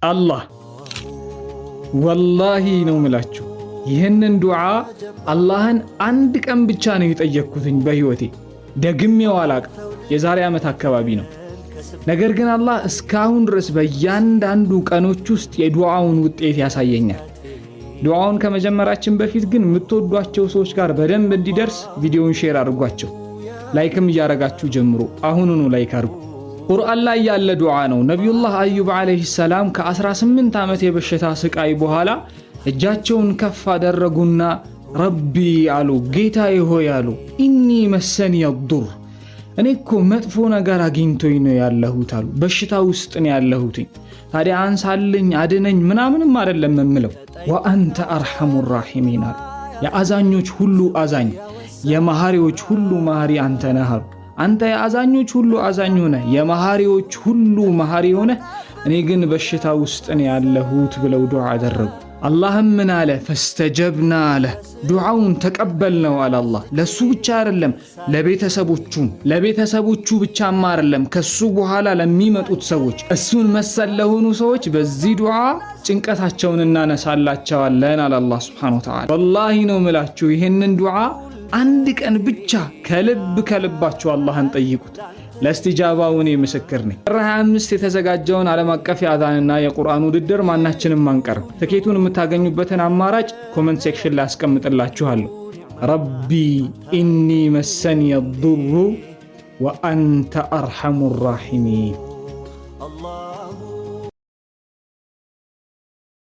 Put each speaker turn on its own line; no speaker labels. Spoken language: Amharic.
አላህ ወላሂ ነው ምላችሁ ይህንን ዱዓ አላህን አንድ ቀን ብቻ ነው የጠየቅኩትኝ በህይወቴ ደግሜው አላቅም። የዛሬ ዓመት አካባቢ ነው። ነገር ግን አላህ እስካሁን ድረስ በእያንዳንዱ ቀኖች ውስጥ የዱዓውን ውጤት ያሳየኛል። ዱዓውን ከመጀመራችን በፊት ግን የምትወዷቸው ሰዎች ጋር በደንብ እንዲደርስ ቪዲዮውን ሼር አድርጓቸው። ላይክም እያረጋችሁ ጀምሮ አሁኑኑ ላይክ አድርጉ። ቁርአን ላይ ያለ ዱዓ ነው። ነቢዩላህ አዩብ አለይሂ ሰላም ከ18 ዓመት የበሽታ ስቃይ በኋላ እጃቸውን ከፍ አደረጉና ረቢ አሉ፣ ጌታዬ ሆይ አሉ፣ ኢኒ መሰኒ የዱር እኔ እኮ መጥፎ ነገር አግኝቶኝ ነው ያለሁት አሉ። በሽታ ውስጥ ነው ያለሁት። ታዲያ አንሳልኝ አድነኝ ምናምንም አይደለም የምለው። ወአንተ አርሐሙ ራሒሚን አሉ። የአዛኞች ሁሉ አዛኝ የመሐሪዎች ሁሉ መሐሪ አንተ ነህ አሉ። አንተ የአዛኞች ሁሉ አዛኝ ሆነ የመሐሪዎች ሁሉ መሐሪ ሆነ እኔ ግን በሽታ ውስጥ ነው ያለሁት ብለው ዱዓ አደረጉ። አላህም ምን አለ? ፈስተጀብና አለ፣ ዱዓውን ተቀበልነው አለ አላህ። ለሱ ብቻ አይደለም ለቤተሰቦቹ ብቻማ አይደለም፣ ከሱ በኋላ ለሚመጡት ሰዎች እሱን መሰል ለሆኑ ሰዎች በዚህ ዱዓ ጭንቀታቸውን እናነሳላቸዋለን አለ አላህ ሱብሓነሁ ወተዓላ። ወላሂ ነው ምላችሁ ይህንን ዱዓ አንድ ቀን ብቻ ከልባችሁ አላህን ጠይቁት። ለእስቲጃባው እኔ ምስክር ነኝ። ጥር 25 የተዘጋጀውን ዓለም አቀፍ የአዛንና የቁርአን ውድድር ማናችንም አንቀርም። ትኬቱን የምታገኙበትን አማራጭ ኮመንት ሴክሽን ላይ አስቀምጥላችኋለሁ። ረቢ ኢኒ መሰኒ የዱሩ ወአንተ አርሐሙ ራሒሚን